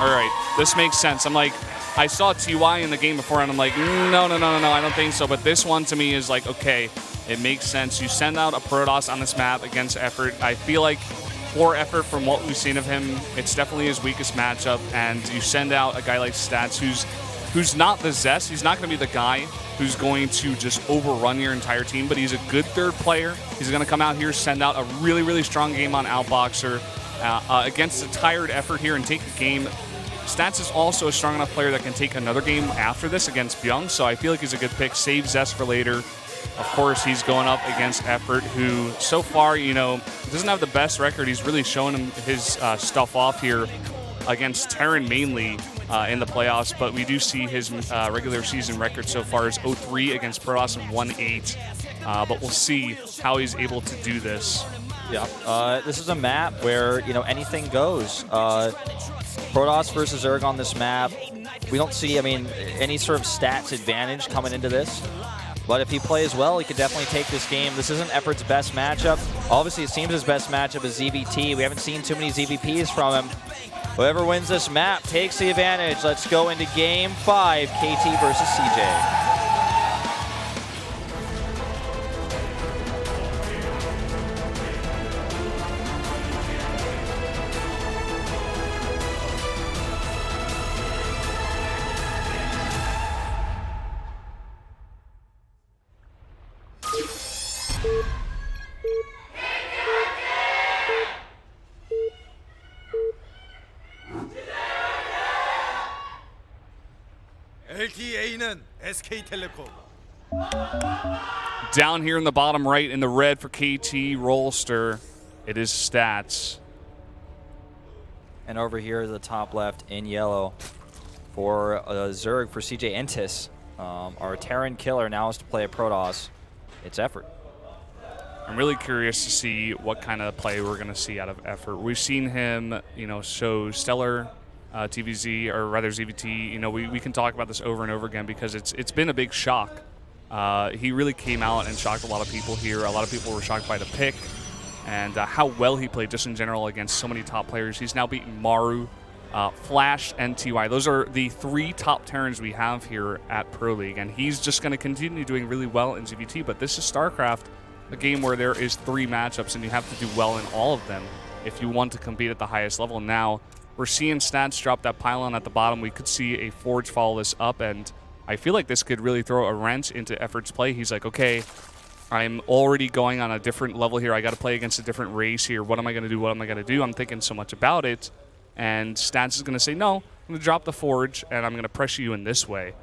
all right, this makes sense. I'm like, I saw TY in the game before, and I'm like, no, I don't think so. But this one to me is like, okay, it makes sense. You send out a Protoss on this map against Effort. I feel like for Effort, from what we've seen of him, it's definitely his weakest matchup. And you send out a guy like Stats who's not the Zest. He's not going to be the guy who's going to just overrun your entire team, but he's a good third player. He's going to come out here, send out a really, really strong game on Outboxer against a tired Effort here and take the game. Stats is also a strong enough player that can take another game after this against Byung, so I feel like he's a good pick. Save Zest for later. Of course, he's going up against Effort, who so far, doesn't have the best record. He's really showing him his stuff off here against Terran mainly in the playoffs, but we do see his regular season record so far is 0-3 against Protoss and 1-8. But we'll see how he's able to do this. Yeah, this is a map where, anything goes. Protoss versus Zerg on this map. We don't see, any sort of stats advantage coming into this. But if he plays well, he could definitely take this game. This isn't Effort's best matchup. Obviously, it seems his best matchup is ZVT. We haven't seen too many ZVPs from him. Whoever wins this map takes the advantage. Let's go into Game 5, KT versus CJ. LTA는 SK텔레콤. Down here in the bottom right in the red for KT Rollster, it is Stats. And over here the top left in yellow for Zerg for CJ Entis. Our Terran killer now has to play a Protoss. It's Effort. I'm really curious to see what kind of play we're going to see out of Effort. We've seen him, show stellar TVZ, or rather ZVT. We can talk about this over and over again because it's been a big shock. He really came out and shocked a lot of people here. A lot of people were shocked by the pick and how well he played just in general against so many top players. He's now beaten Maru, Flash, and TY. Those are the 3 top Terrans we have here at Pro League, and he's just going to continue doing really well in ZVT. But this is StarCraft, a game where there is 3 matchups, and you have to do well in all of them if you want to compete at the highest level. Now, we're seeing Stats drop that pylon at the bottom. We could see a Forge follow this up, and I feel like this could really throw a wrench into Effort's play. He's like, okay, I'm already going on a different level here. I got to play against a different race here. What am I going to do? What am I going to do? I'm thinking so much about it. And Stats is going to say, no, I'm going to drop the Forge, and I'm going to pressure you in this way.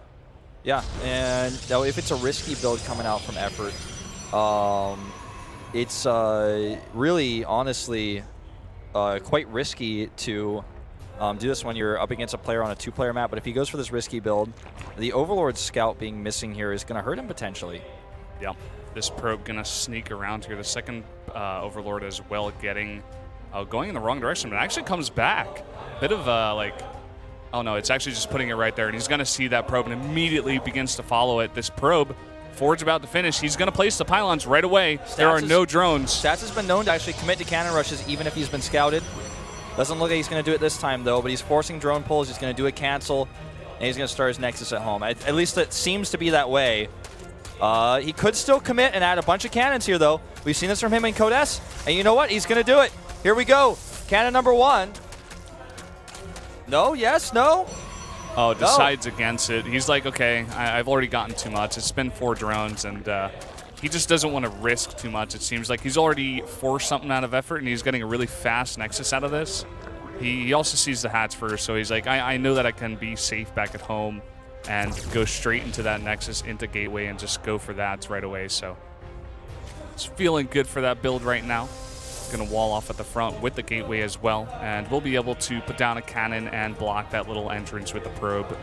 Yeah, and if it's a risky build coming out from Effort, it's really, honestly, quite risky to do this when you're up against a player on a 2-player map. But if he goes for this risky build, the Overlord Scout being missing here is going to hurt him potentially. Yeah, this probe going to sneak around here. The second Overlord as well going in the wrong direction, but actually comes back. Bit of oh no, it's actually just putting it right there. And he's going to see that probe and immediately begins to follow it. This probe, Forge about to finish. He's going to place the pylons right away. There are no drones. Stats has been known to actually commit to cannon rushes even if he's been scouted. Doesn't look like he's going to do it this time, though, but he's forcing drone pulls. He's going to do a cancel, and he's going to start his Nexus at home. At least it seems to be that way. He could still commit and add a bunch of cannons here, though. We've seen this from him in Code S, and you know what? He's going to do it. Here we go. Cannon number 1. No, yes, no. Oh, decides against it. He's like, okay, I've already gotten too much. It's been 4 drones, and he just doesn't want to risk too much. It seems like he's already forced something out of Effort, and he's getting a really fast Nexus out of this. He also sees the hats first, so he's like, I know that I can be safe back at home and go straight into that Nexus, into Gateway, and just go for that right away. So it's feeling good for that build right now. Going to wall off at the front with the Gateway as well, and we'll be able to put down a cannon and block that little entrance with the probe.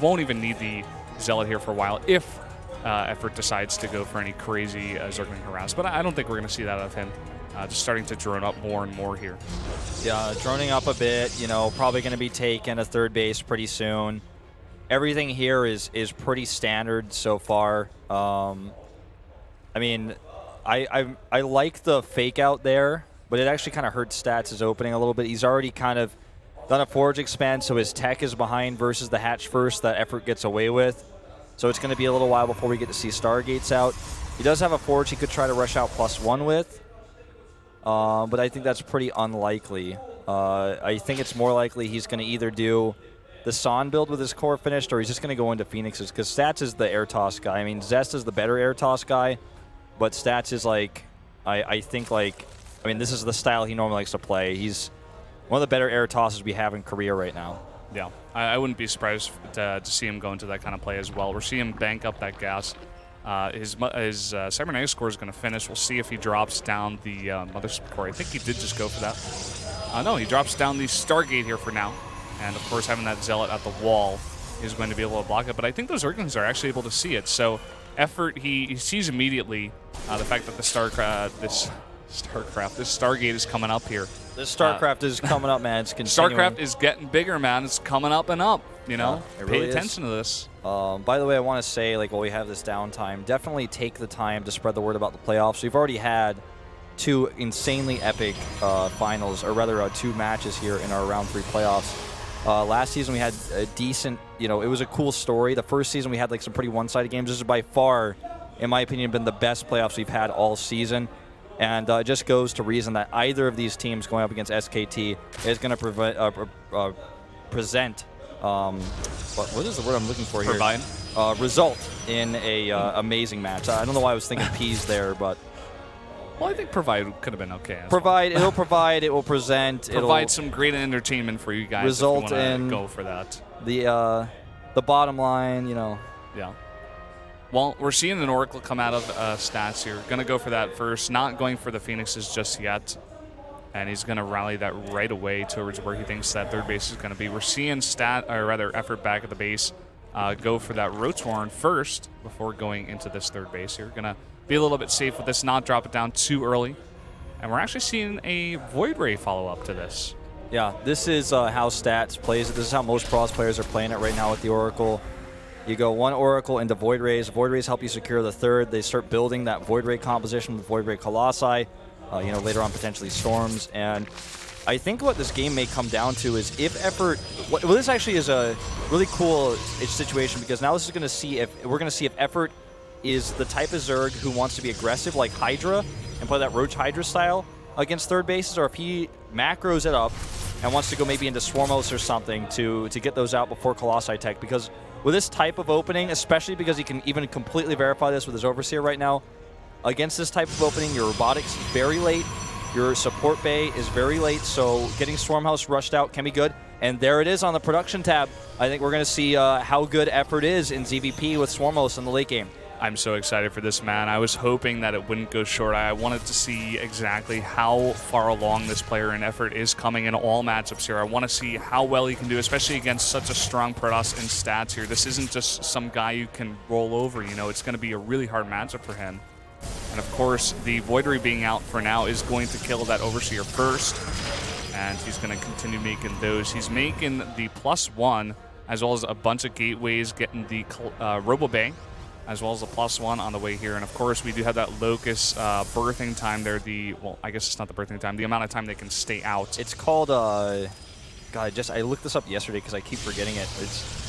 Won't even need the Zealot here for a while if Effort decides to go for any crazy Zergling harass, but I don't think we're going to see that out of him. Just starting to drone up more and more here. Yeah, droning up a bit, probably going to be taken a 3rd base pretty soon. Everything here is pretty standard so far. I like the fake out there, but it actually kind of hurts Stats' opening a little bit. He's already kind of done a forge expand, so his tech is behind versus the hatch first that Effort gets away with. So it's going to be a little while before we get to see Stargates out. He does have a forge he could try to rush out +1 with, but I think that's pretty unlikely. I think it's more likely he's going to either do the Son build with his core finished, or he's just going to go into Phoenixes, because Stats is the air toss guy. I mean, Zest is the better air toss guy, but Stats is like, I think like, I mean, this is the style he normally likes to play. He's one of the better air tosses we have in Korea right now. Yeah, I wouldn't be surprised to see him go into that kind of play as well. We're seeing him bank up that gas. His cybernetic score is going to finish. We'll see if he drops down the mothership core. I think he did just go for that. No, he drops down the Stargate here for now. And, of course, having that Zealot at the wall is going to be able to block it. But I think those Earthlings are actually able to see it. So Effort, he sees immediately the fact that the this Stargate is coming up here. This StarCraft is coming up, man. It's continuing. StarCraft is getting bigger, man. It's coming up and up, you know? Yeah, really Pay attention to this. By the way, I want to say, like, while we have this downtime, definitely take the time to spread the word about the playoffs. We've already had 2 insanely epic finals, or rather 2 matches here in our round 3 playoffs. Last season we had a decent, you know, it was a cool story. The first season we had like some pretty one-sided games. This is by far, in my opinion, been the best playoffs we've had all season. And it just goes to reason that either of these teams going up against SKT is going to present, what is the word I'm looking for here? Provide. Result in a amazing match. I don't know why I was thinking peas there, but... Well, I think provide could have been okay. Provide, it'll provide, it will present. Provide some great entertainment for you guys. Result if you in go for that. The bottom line, you know. Yeah. Well, we're seeing an Oracle come out of Stats here. Going to go for that first. Not going for the Phoenixes just yet. And he's going to rally that right away towards where he thinks that third base is going to be. We're seeing Effort back at the base go for that Rotorn first before going into this third base here. Going to be a little bit safe with this, not drop it down too early. And we're actually seeing a Void Ray follow up to this. Yeah, this is how Stats plays it. This is how most Pros players are playing it right now with the Oracle. You go 1 Oracle into Void Rays. Void Rays help you secure the third. They start building that Void Ray composition with Void Ray Colossi, you know, later on potentially Storms. And I think what this game may come down to is if Effort... Well, this actually is a really cool situation, because now this is going to see if... We're going to see if Effort is the type of Zerg who wants to be aggressive like Hydra and play that Roach Hydra style against third bases, or if he macros it up and wants to go maybe into Swarmos or something to get those out before Colossi tech. Because with this type of opening, especially because he can even completely verify this with his Overseer right now, against this type of opening, your Robotics is very late, your support bay is very late, so getting Swarmhouse rushed out can be good. And there it is on the production tab. I think we're going to see how good Effort is in ZVP with Swarmhouse in the late game. I'm so excited for this, man. I was hoping that it wouldn't go short. I wanted to see exactly how far along this player in Effort is coming in all matchups here. I want to see how well he can do, especially against such a strong Protoss in Stats here. This isn't just some guy you can roll over. You know, it's going to be a really hard matchup for him. And, of course, the Voidery being out for now is going to kill that Overseer first. And he's going to continue making those. He's making the +1, as well as a bunch of gateways, getting the Robo Bay, as well as a +1 on the way here. And, of course, we do have that Locust birthing time there. Well, I guess it's not the birthing time. The amount of time they can stay out. It's called, God, I looked this up yesterday because I keep forgetting it.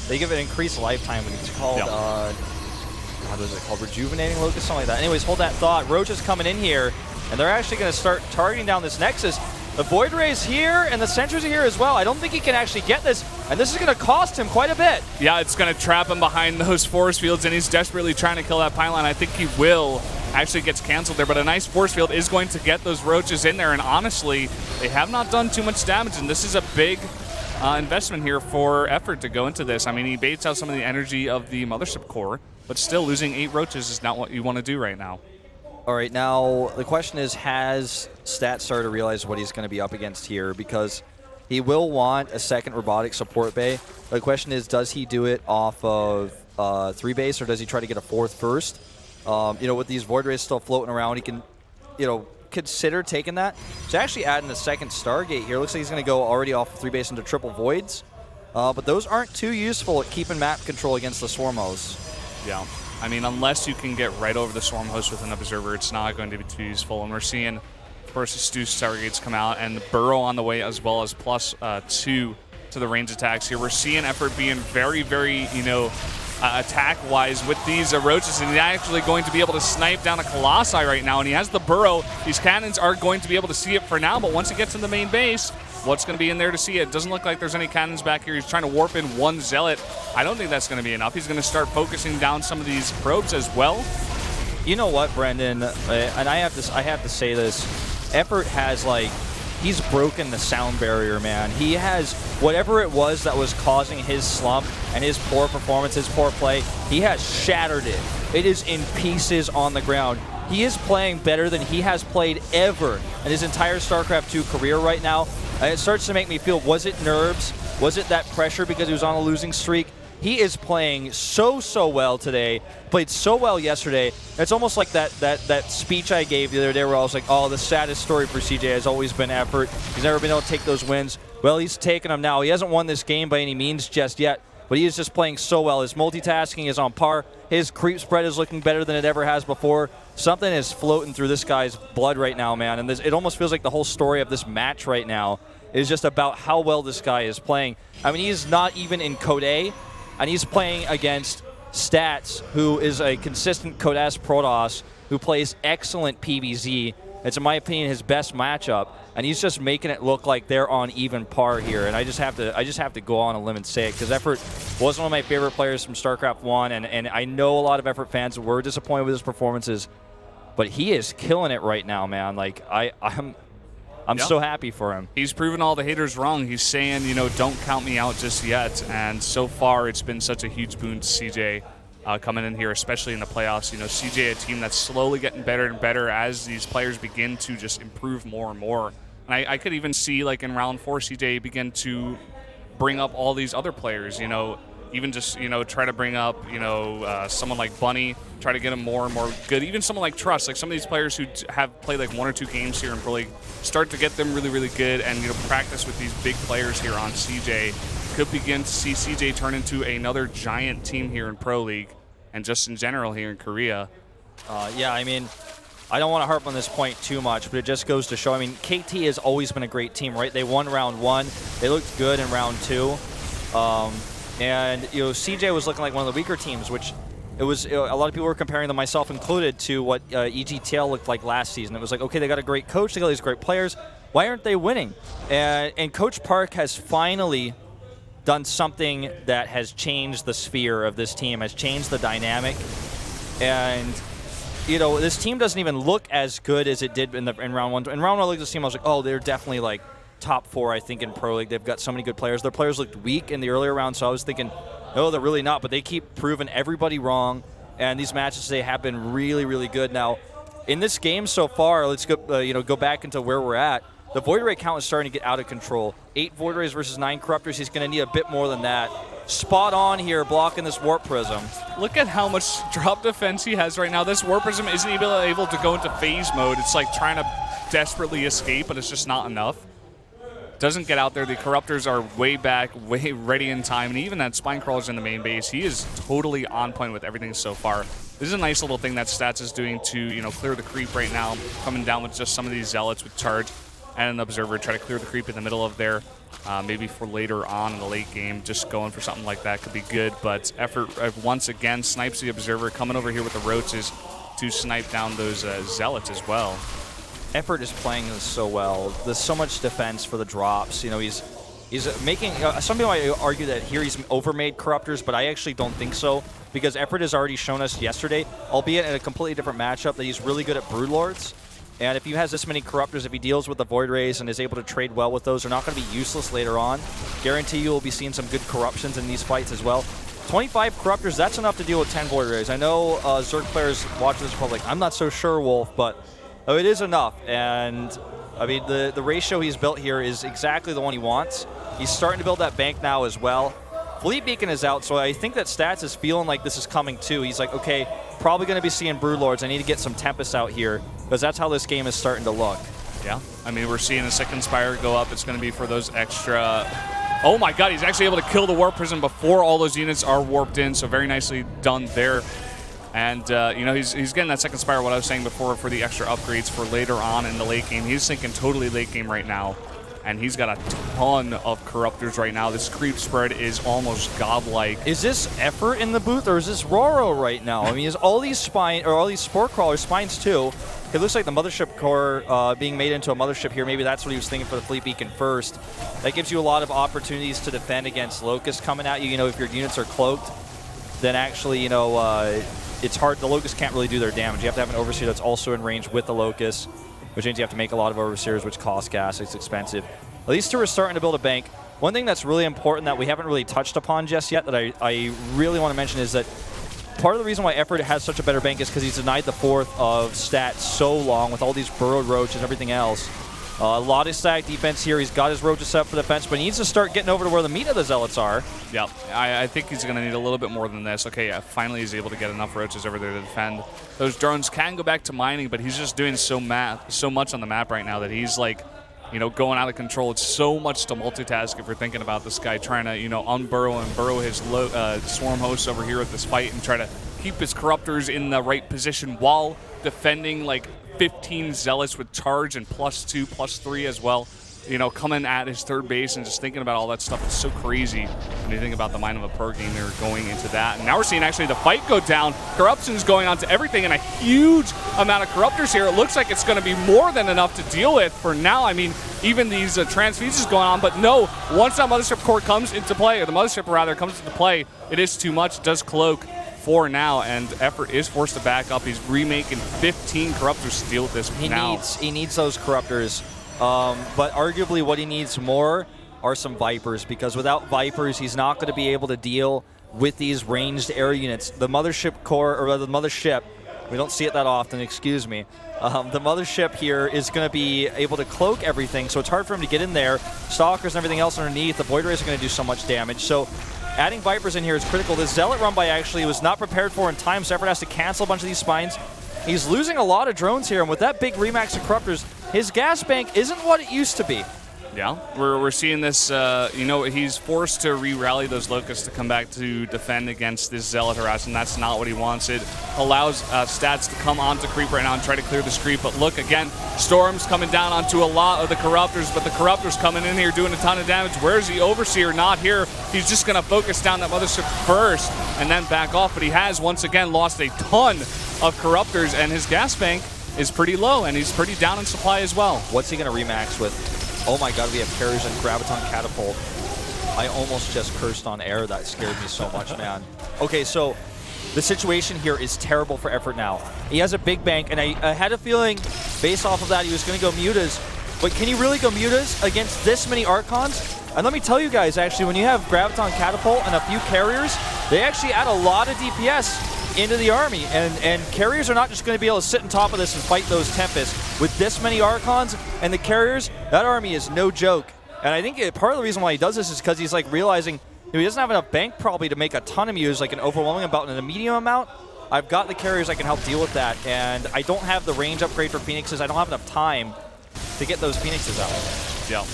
They give it increased lifetime, but it's called, God, what is it called? Rejuvenating Locust, something like that. Anyways, hold that thought. Roach is coming in here, and they're actually going to start targeting down this Nexus. The Void Ray's here, and the Sentries are here as well. I don't think he can actually get this, and this is going to cost him quite a bit. Yeah, it's going to trap him behind those force fields, and he's desperately trying to kill that pylon. I think he will. Actually gets canceled there, but a nice force field is going to get those Roaches in there, and honestly, they have not done too much damage, and this is a big investment here for Effort to go into this. I mean, he baits out some of the energy of the Mothership core, but still losing 8 Roaches is not what you want to do right now. All right, now the question is, has Stats started to realize what he's going to be up against here? Because he will want a second robotic support bay. The question is, does he do it off of 3 base, or does he try to get a 4th first? You know, with these Void Rays still floating around, he can, you know, consider taking that. So actually adding a second Stargate here. Looks like he's going to go already off of 3 base into triple Voids. But those aren't too useful at keeping map control against the Swarmos. Yeah. I mean, unless you can get right over the Swarm host with an Observer, it's not going to be too useful. And we're seeing, of course, the Stu Stargates come out, and the Burrow on the way, as well as +2 to the range attacks here. We're seeing Effort being very, very, attack-wise with these roaches, and he's actually going to be able to snipe down a Colossi right now, and he has the burrow. These cannons are going to be able to see it for now, but once he gets in the main base, what's going to be in there to see it? Doesn't look like there's any cannons back here. He's trying to warp in one Zealot. I don't think that's going to be enough. He's going to start focusing down some of these probes as well. You know what, Brendan? And I have to say this. Effort has, he's broken the sound barrier, man. He has whatever it was that was causing his slump and his poor performance, his poor play, he has shattered it. It is in pieces on the ground. He is playing better than he has played ever in his entire StarCraft 2 career right now. And it starts to make me feel, was it nerves? Was it that pressure because he was on a losing streak? He is playing so well today, played so well yesterday. It's almost like that speech I gave the other day where I was like, oh, the saddest story for CJ has always been Effort. He's never been able to take those wins. Well, he's taking them now. He hasn't won this game by any means just yet, but he is just playing so well. His multitasking is on par. His creep spread is looking better than it ever has before. Something is floating through this guy's blood right now, man. And it almost feels like the whole story of this match right now is just about how well this guy is playing. I mean, he's not even in Code A, and he's playing against Stats, who is a consistent Code S Protoss, who plays excellent PvZ. It's, in my opinion, his best matchup, and he's just making it look like they're on even par here. And I just have to go on a limb and say it, because Effort was one of my favorite players from StarCraft 1, and I know a lot of Effort fans were disappointed with his performances, but he is killing it right now, man. I'm so happy for him. He's proven all the haters wrong. He's saying, don't count me out just yet. And so far, it's been such a huge boon to CJ coming in here, especially in the playoffs. CJ, a team that's slowly getting better and better as these players begin to just improve more and more. And I could even see, in round 4, CJ begin to bring up all these other players, even just, try to bring up, someone like Bunny, try to get him more and more good. Even someone like Trust, some of these players who have played 1 or 2 games here in Pro League, start to get them really, really good and, practice with these big players here on CJ. Could begin to see CJ turn into another giant team here in Pro League and just in general here in Korea. Yeah, I mean, I don't want to harp on this point too much, but it just goes to show, I mean, KT has always been a great team, right? They won round 1. They looked good in round 2. And CJ was looking like one of the weaker teams, which it was. A lot of people were comparing them, myself included, to what EGTL looked like last season. It was like, okay, they got a great coach, they got these great players. Why aren't they winning? And Coach Park has finally done something that has changed the sphere of this team, has changed the dynamic, and this team doesn't even look as good as it did in round 1. In round 1, I looked at this team, I was like, oh, they're definitely top 4, I think, in Pro League. They've got so many good players. Their players looked weak in the earlier rounds, so I was thinking, no, they're really not. But they keep proving everybody wrong, and these matches today have been really, really good. Now, in this game so far, let's go, go back into where we're at. The Void Ray count is starting to get out of control. 8 Void Rays versus 9 Corruptors. He's going to need a bit more than that. Spot on here, blocking this Warp Prism. Look at how much drop defense he has right now. This Warp Prism isn't even able to go into phase mode. It's trying to desperately escape, but it's just not enough. Doesn't get out there. The Corruptors are way back, way ready in time, and even that Spine Crawler's in the main base. He is totally on point with everything so far. This is a nice little thing that Stats is doing to, clear the creep right now, coming down with just some of these Zealots with Charge and an Observer, try to clear the creep in the middle of there, maybe for later on in the late game, just going for something like that could be good, but Effort once again snipes the Observer, coming over here with the Roaches to snipe down those Zealots as well. Effort is playing this so well. There's so much defense for the drops. He's making. Some people might argue that here he's overmade Corruptors, but I actually don't think so, because Effort has already shown us yesterday, albeit in a completely different matchup, that he's really good at Broodlords. And if he has this many Corruptors, if he deals with the Void Rays and is able to trade well with those, they're not going to be useless later on. Guarantee you will be seeing some good Corruptions in these fights as well. 25 Corruptors, that's enough to deal with 10 Void Rays. I know Zerg players watching this probably like, I'm not so sure, Wolf, but it is enough. And I mean, the ratio he's built here is exactly the one he wants. He's starting to build that bank now as well. Fleet Beacon is out, so I think that Stats is feeling like this is coming too. He's like, okay, probably going to be seeing Broodlords. I need to get some Tempest out here, because that's how this game is starting to look. Yeah, I mean, we're seeing a second Spire go up. It's going to be for those extra... Oh my god, he's actually able to kill the Warp Prism before all those units are warped in, so very nicely done there. And, he's getting that second Spire, what I was saying before, for the extra upgrades for later on in the late game. He's thinking totally late game right now. and he's got a ton of Corruptors right now. This creep spread is almost godlike. Is this Effort in the booth, or is this Roro right now? I mean, is all these Spore Crawlers, Spines too? It looks like the Mothership core being made into a Mothership here. Maybe that's what he was thinking for the Fleet Beacon first. That gives you a lot of opportunities to defend against Locust coming at you. You know, if your units are cloaked, then actually, you know, it's hard. The Locust can't really do their damage. You have to have an Overseer that's also in range with the Locust, which means you have to make a lot of Overseers, which cost gas. It's expensive. Well, these two are starting to build a bank. One thing that's really important that we haven't really touched upon just yet that I really want to mention is that part of the reason why Effort has such a better bank is because he's denied the 4th of stats so long with all these burrowed roaches and everything else. A lot of static defense here. He's got his roaches set up for defense, but he needs to start getting over to where the meat of the Zealots are. Yeah, I think he's going to need a little bit more than this. Okay, yeah, finally he's able to get enough roaches over there to defend. Those drones can go back to mining, but he's just doing so much on the map right now that he's like, you know, going out of control. It's so much to multitask if we're thinking about this guy trying to, you know, unburrow and burrow his swarm hosts over here at this fight and try to keep his Corruptors in the right position while defending like 15 Zealots with charge and +2, +3 as well. You know, coming at his third base and just thinking about all that stuff is so crazy when you think about the mind of a pro gamer going into that. And now we're seeing actually the fight go down. Corruption's going on to everything and a huge amount of Corruptors here. It looks like it's going to be more than enough to deal with for now. I mean, even these transfusions going on, but no, once that Mothership core comes into play, or the Mothership rather comes into play, it is too much. It does cloak for now, and Effort is forced to back up. He's remaking 15 Corruptors to deal with this now. He needs those Corruptors, but arguably what he needs more are some Vipers, because without Vipers, he's not going to be able to deal with these ranged air units. The Mothership core, or the Mothership, we don't see it that often, excuse me. The Mothership here is going to be able to cloak everything, so it's hard for him to get in there. Stalkers and everything else underneath. The Void Rays are going to do so much damage. So adding Vipers in here is critical. This Zealot run by actually was not prepared for in time, so Effort has to cancel a bunch of these Spines. He's losing a lot of drones here, and with that big remax of Corruptors, his gas bank isn't what it used to be. Yeah, we're seeing this, you know, he's forced to re-rally those Locusts to come back to defend against this Zealot harass, and that's not what he wants. It allows stats to come onto Creep right now and try to clear this Creep, but look, again, Storm's coming down onto a lot of the Corruptors, but the Corruptors coming in here doing a ton of damage. Where's the Overseer? Not here. He's just going to focus down that Mothership first and then back off, but he has once again lost a ton of Corruptors, and his gas bank is pretty low, and he's pretty down in supply as well. What's he going to remax with? Oh my god, we have Carriers and Graviton Catapult. I almost just cursed on air. That scared me so much, man. Okay, so the situation here is terrible for Effort now. He has a big bank, and I had a feeling based off of that he was going to go Mutas. But can he really go Mutas against this many Archons? And let me tell you guys, actually, when you have Graviton Catapult and a few Carriers, they actually add a lot of DPS into the army, and Carriers are not just going to be able to sit on top of this and fight those Tempests. With this many Archons and the Carriers, that army is no joke. And I think part of the reason why he does this is because he's like realizing he doesn't have enough bank probably to make a ton of Muse, like an overwhelming amount and a medium amount. I've got the Carriers I can help deal with that, and I don't have the range upgrade for Phoenixes. I don't have enough time to get those Phoenixes out. Yeah.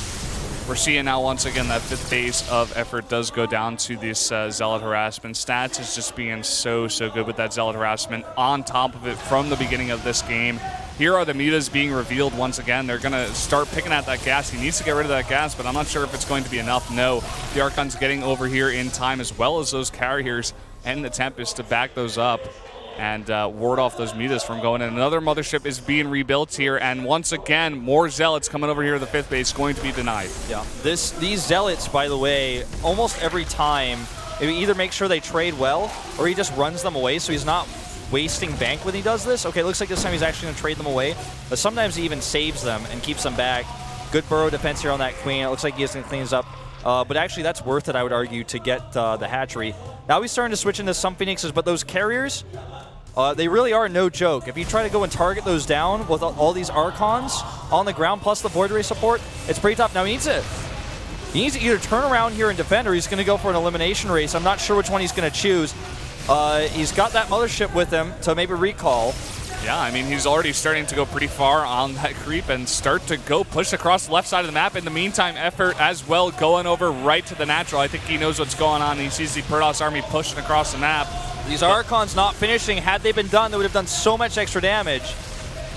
We're seeing now once again that 5th base of Effort does go down to this Zealot harassment. Stats is just being so good with that Zealot harassment on top of it from the beginning of this game. Here are the Mutas being revealed once again. They're going to start picking at that gas. He needs to get rid of that gas, but I'm not sure if it's going to be enough. No, the Archon's getting over here in time, as well as those Carriers and the Tempest to back those up and ward off those Mutas from going in. Another Mothership is being rebuilt here, and once again, more Zealots coming over here to the 5th base, going to be denied. Yeah, these Zealots, by the way, almost every time, he either makes sure they trade well, or he just runs them away, so he's not wasting bank when he does this. Okay, looks like this time he's actually going to trade them away, but sometimes he even saves them and keeps them back. Good burrow defense here on that Queen. It looks like he's going to clean this up. But actually, that's worth it, I would argue, to get the hatchery. Now he's starting to switch into some Phoenixes, but those Carriers, they really are no joke. If you try to go and target those down with all these Archons on the ground, plus the Void Ray support, it's pretty tough. Now he needs to either turn around here and defend, or he's going to go for an elimination race. I'm not sure which one he's going to choose. He's got that Mothership with him to maybe recall. Yeah, I mean, he's already starting to go pretty far on that creep and start to go push across the left side of the map. In the meantime, Effort as well going over right to the natural. I think he knows what's going on. He sees the Protoss army pushing across the map. These Archons not finishing. Had they been done, they would have done so much extra damage.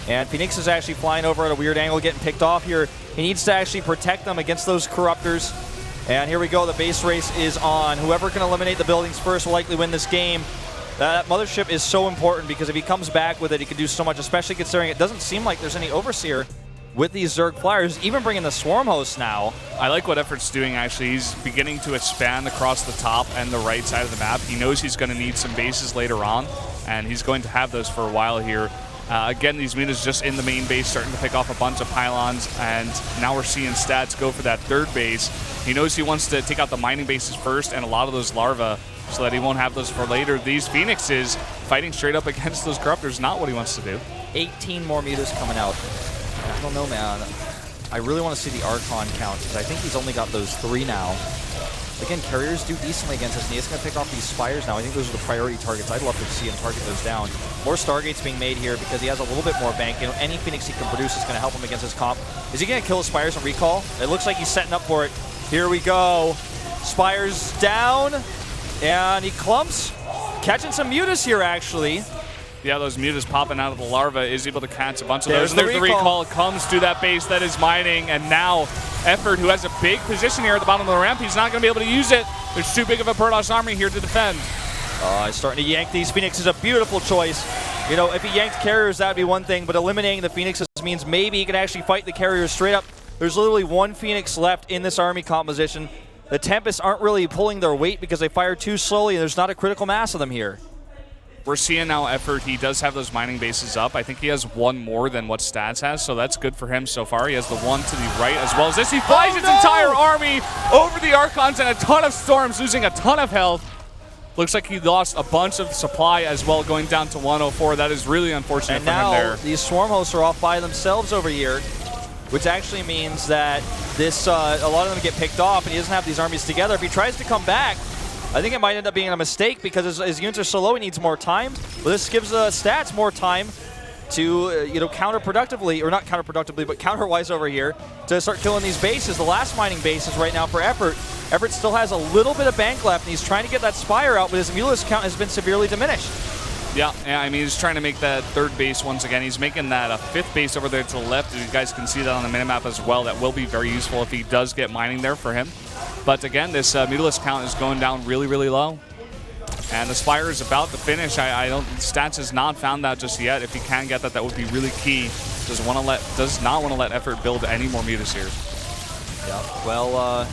And Phoenix is actually flying over at a weird angle, getting picked off here. He needs to actually protect them against those Corruptors. And here we go, the base race is on. Whoever can eliminate the buildings first will likely win this game. That Mothership is so important because if he comes back with it, he can do so much, especially considering it doesn't seem like there's any Overseer with these Zerg Flyers, even bringing the Swarm Host now. I like what Effort's doing, actually. He's beginning to expand across the top and the right side of the map. He knows he's going to need some bases later on, and he's going to have those for a while here. Again, these mutas just in the main base starting to pick off a bunch of pylons, and now we're seeing stats go for that third base. He knows he wants to take out the mining bases first and a lot of those larvae so that he won't have those for later. These Phoenixes fighting straight up against those Corruptors, not what he wants to do. 18 more mutas coming out. I don't know, man. I really want to see the Archon count because I think he's only got those 3 now. Again, carriers do decently against us, and he's going to pick off these Spires now. I think those are the priority targets. I'd love to see him target those down. More Stargates being made here because he has a little bit more bank. You know, any Phoenix he can produce is going to help him against his comp. Is he going to kill his Spires and recall? It looks like he's setting up for it. Here we go. Spires down, and he clumps. Catching some mutas here, actually. Yeah, those mutas popping out of the larva is able to catch a bunch of There's those. the There's recall. the recall. Comes to that base that is mining, and now Effort, who has a big position here at the bottom of the ramp, he's not going to be able to use it. There's too big of a Protoss army here to defend. He's starting to yank these Phoenixes. A beautiful choice. You know, if he yanked carriers, that would be one thing, but eliminating the Phoenixes means maybe he can actually fight the carriers straight up. There's literally 1 Phoenix left in this army composition. The Tempests aren't really pulling their weight because they fire too slowly, and there's not a critical mass of them here. We're seeing now Effort, he does have those mining bases up. I think he has 1 more than what Stats has, so that's good for him so far. He has the 1 to the right as well as this. He flies his entire army over the Archons and a ton of Storms, losing a ton of health. Looks like he lost a bunch of supply as well, going down to 104. That is really unfortunate And for him there. now these Swarm Hosts are off by themselves over here, which actually means that this a lot of them get picked off, and he doesn't have these armies together. If he tries to come back, I think it might end up being a mistake because his units are so low, he needs more time. But this gives Stats more time to, you know, counterproductively, or not counterproductively, but counter-wise over here to start killing these bases. The last mining bases right now for Effort. Effort still has a little bit of bank left, and he's trying to get that Spire out, but his Mulus count has been severely diminished. Yeah, I mean, he's trying to make that third base once again. He's making that a 5th base over there to the left. You guys can see that on the minimap as well. That will be very useful if he does get mining there for him. But again, this Mutalisk count is going down really, really low. And the Spire is about to finish. Stats has not found that just yet. If he can get that, that would be really key. Does not want to let Effort build any more mutas here. Yeah, well,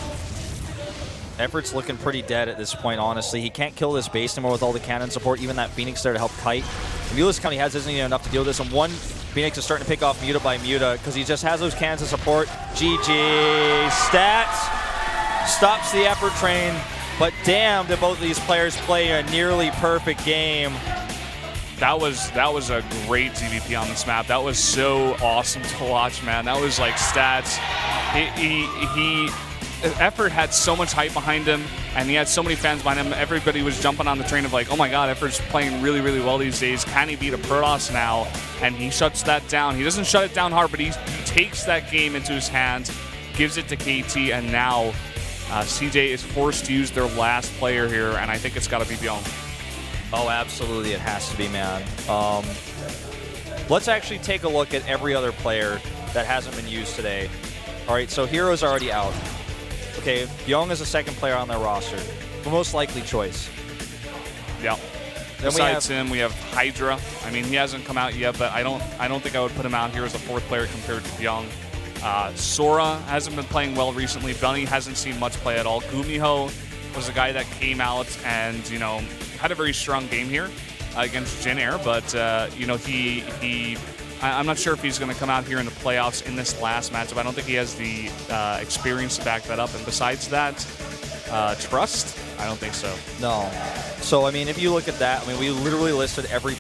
Effort's looking pretty dead at this point, honestly. He can't kill this base anymore with all the cannon support, even that Phoenix there to help kite. The Mulus count he has isn't even enough to deal with this, and 1 Phoenix is starting to pick off muta by muta because he just has those cannons to support. GG. Stats stops the Effort train, but damn, did both of these players play a nearly perfect game. That was a great ZVP on this map. That was so awesome to watch, man. That was like Stats. Effort had so much hype behind him, and he had so many fans behind him. Everybody was jumping on the train of like, oh my god, Effort's playing really, really well these days. Can he beat a Protoss now? And he shuts that down. He doesn't shut it down hard, but he takes that game into his hands, gives it to KT, and now CJ is forced to use their last player here, and I think it's got to be Byung. Oh, absolutely, it has to be, man. Let's actually take a look at every other player that hasn't been used today. All right, so Hero's already out. Okay, Byung is the 2nd player on their roster. The most likely choice. Yeah. Then Besides him, we have Hydra. I mean, he hasn't come out yet, but I don't think I would put him out here as the 4th player compared to Byung. Sora hasn't been playing well recently. Bunny hasn't seen much play at all. Gumiho was a guy that came out and, you know, had a very strong game here against Jin Air, but, you know, I'm not sure if he's going to come out here in the playoffs in this last matchup. I don't think he has the experience to back that up. And besides that, trust, I don't think so. No. So, I mean, if you look at that, I mean, we literally listed every